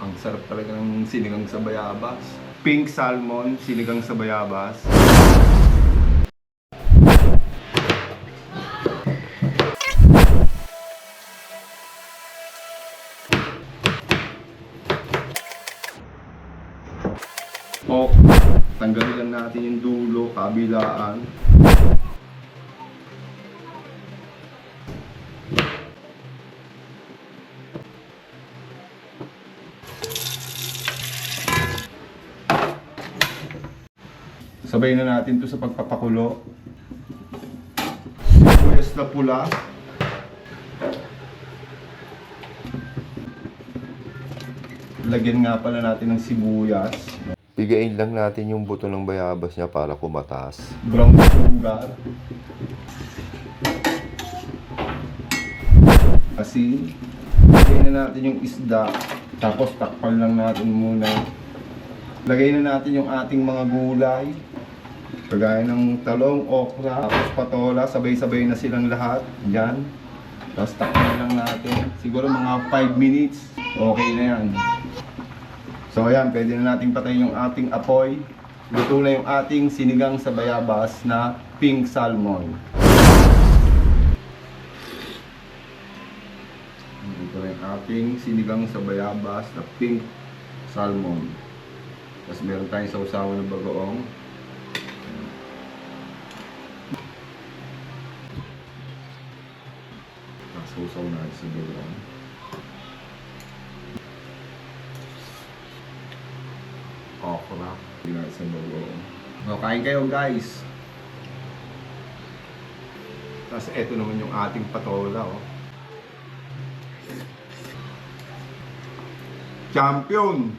Ang sarap talaga ng sinigang sa bayabas. Pink salmon, sinigang sa bayabas. O, tanggalin lang natin yung dulo, kabilaan. Sabay na natin to sa pagpapakulo. Sibuyas na pula. Lagyan nga pala natin ng sibuyas. Pigain lang natin yung buto ng bayabas niya para kumatas. Brown sugar. Asin. Lagyan na natin yung isda. Tapos takpan lang natin muna. Lagay na natin yung ating mga gulay. Kagaya ng talong, okra, tapos patola. Sabay-sabay na silang lahat. Yan. Tapos takpan lang natin. Siguro mga 5 minutes. Okay na yan. So ayan, pwede na nating patayin yung ating apoy. Luto na yung ating sinigang sa bayabas na pink salmon. Ito na yung ating sinigang sa bayabas na pink salmon. Tapos meron tayong sausawan ng bagoong. Sausaw natin sa bagoong. Okra. Tingnan sa bagoong. O, kain kayo guys. Tapos eto naman yung ating patola. Oh. Champion!